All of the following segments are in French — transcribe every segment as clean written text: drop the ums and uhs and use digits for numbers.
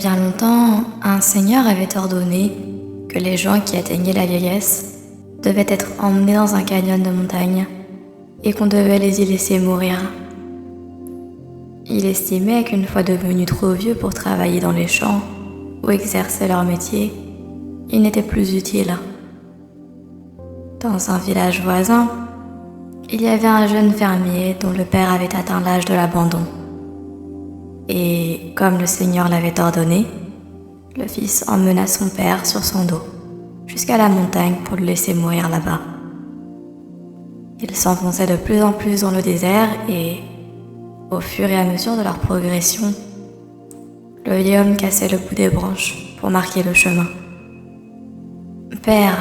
bien longtemps, un seigneur avait ordonné que les gens qui atteignaient la vieillesse devaient être emmenés dans un canyon de montagne et qu'on devait les y laisser mourir. Il estimait qu'une fois devenus trop vieux pour travailler dans les champs ou exercer leur métier, ils n'étaient plus utiles. Dans un village voisin, il y avait un jeune fermier dont le père avait atteint l'âge de l'abandon. Et, comme le Seigneur l'avait ordonné, le fils emmena son père sur son dos, jusqu'à la montagne pour le laisser mourir là-bas. Ils s'enfonçaient de plus en plus dans le désert et, au fur et à mesure de leur progression, le vieil homme cassait le bout des branches pour marquer le chemin. « Père,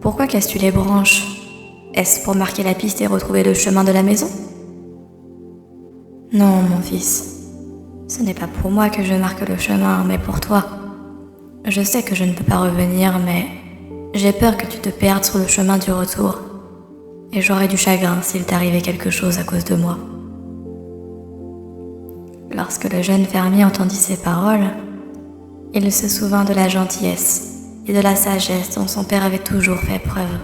pourquoi casses-tu les branches ? Est-ce pour marquer la piste et retrouver le chemin de la maison ?»« Non, mon fils. Ce n'est pas pour moi que je marque le chemin, mais pour toi. Je sais que je ne peux pas revenir, mais j'ai peur que tu te perdes sur le chemin du retour. Et j'aurais du chagrin s'il t'arrivait quelque chose à cause de moi. » Lorsque le jeune fermier entendit ces paroles, il se souvint de la gentillesse et de la sagesse dont son père avait toujours fait preuve.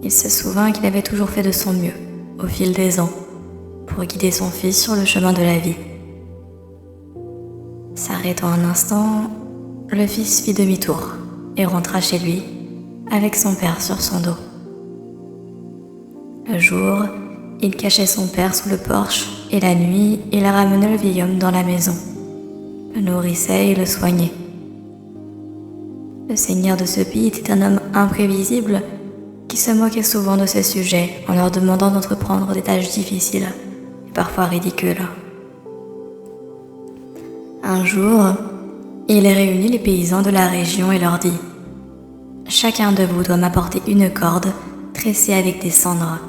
Il se souvint qu'il avait toujours fait de son mieux, au fil des ans, pour guider son fils sur le chemin de la vie. S'arrêtant un instant, le fils fit demi-tour et rentra chez lui, avec son père sur son dos. Le jour, il cachait son père sous le porche, et la nuit, il ramenait le vieil homme dans la maison, le nourrissait et le soignait. Le seigneur de ce pays était un homme imprévisible qui se moquait souvent de ses sujets en leur demandant d'entreprendre des tâches difficiles et parfois ridicules. Un jour, il réunit les paysans de la région et leur dit « Chacun de vous doit m'apporter une corde tressée avec des cendres. »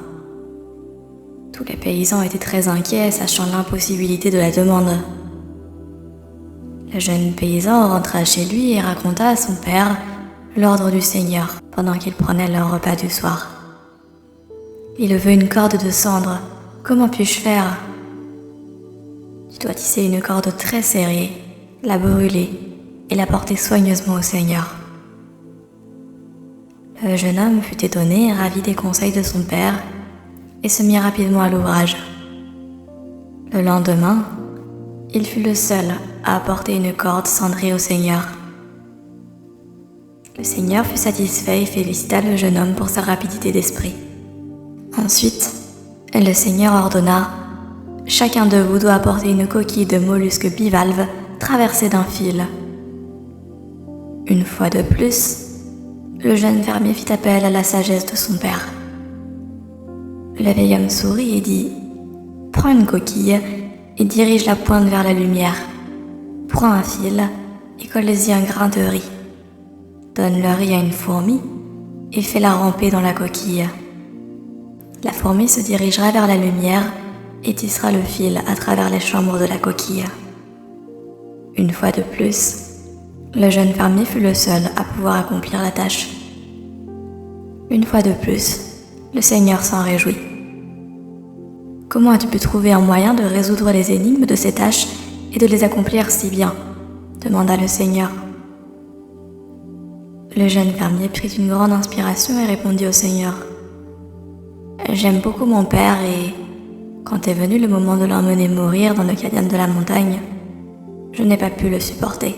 Tous les paysans étaient très inquiets, sachant l'impossibilité de la demande. Le jeune paysan rentra chez lui et raconta à son père l'ordre du Seigneur pendant qu'ils prenaient leur repas du soir. « Il veut une corde de cendre. Comment puis-je faire ? » « Tu dois tisser une corde très serrée, la brûler et la porter soigneusement au Seigneur. » Le jeune homme fut étonné et ravi des conseils de son père et se mit rapidement à l'ouvrage. Le lendemain, il fut le seul à apporter une corde cendrée au Seigneur. Le Seigneur fut satisfait et félicita le jeune homme pour sa rapidité d'esprit. Ensuite, le Seigneur ordonna « Chacun de vous doit apporter une coquille de mollusque bivalve traversée d'un fil. » Une fois de plus, le jeune fermier fit appel à la sagesse de son père. Le vieil homme sourit et dit « Prends une coquille et dirige la pointe vers la lumière. Prends un fil et colle-y un grain de riz. Donne le riz à une fourmi et fais-la ramper dans la coquille. La fourmi se dirigera vers la lumière et tissera le fil à travers les chambres de la coquille. » Une fois de plus, le jeune fermier fut le seul à pouvoir accomplir la tâche. Une fois de plus, le Seigneur s'en réjouit. « Comment as-tu pu trouver un moyen de résoudre les énigmes de ces tâches et de les accomplir si bien ?» demanda le Seigneur. Le jeune fermier prit une grande inspiration et répondit au Seigneur. « J'aime beaucoup mon père et, quand est venu le moment de l'emmener mourir dans le canyon de la montagne, je n'ai pas pu le supporter.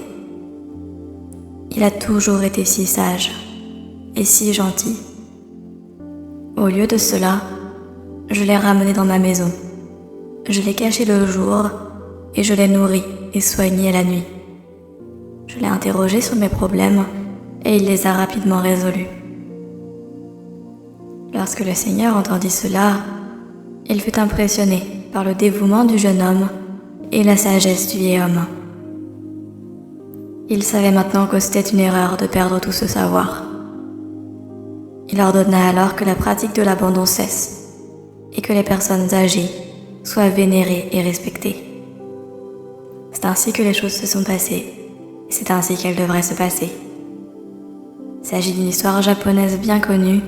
Il a toujours été si sage et si gentil. Au lieu de cela, je l'ai ramené dans ma maison. Je l'ai caché le jour et je l'ai nourri et soigné la nuit. Je l'ai interrogé sur mes problèmes et il les a rapidement résolus. » Lorsque le Seigneur entendit cela, il fut impressionné par le dévouement du jeune homme et la sagesse du vieil homme. Il savait maintenant que c'était une erreur de perdre tout ce savoir. Il ordonna alors que la pratique de l'abandon cesse et que les personnes âgées soient vénérées et respectées. C'est ainsi que les choses se sont passées et c'est ainsi qu'elles devraient se passer. Il s'agit d'une histoire japonaise bien connue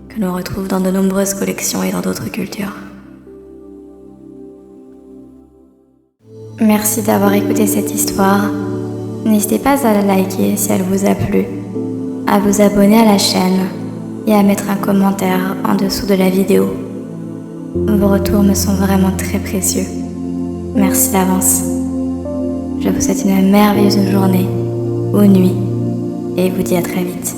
que l'on retrouve dans de nombreuses collections et dans d'autres cultures. Merci d'avoir écouté cette histoire. N'hésitez pas à la liker si elle vous a plu, à vous abonner à la chaîne et à mettre un commentaire en dessous de la vidéo. Vos retours me sont vraiment très précieux. Merci d'avance. Je vous souhaite une merveilleuse journée ou nuit et vous dis à très vite.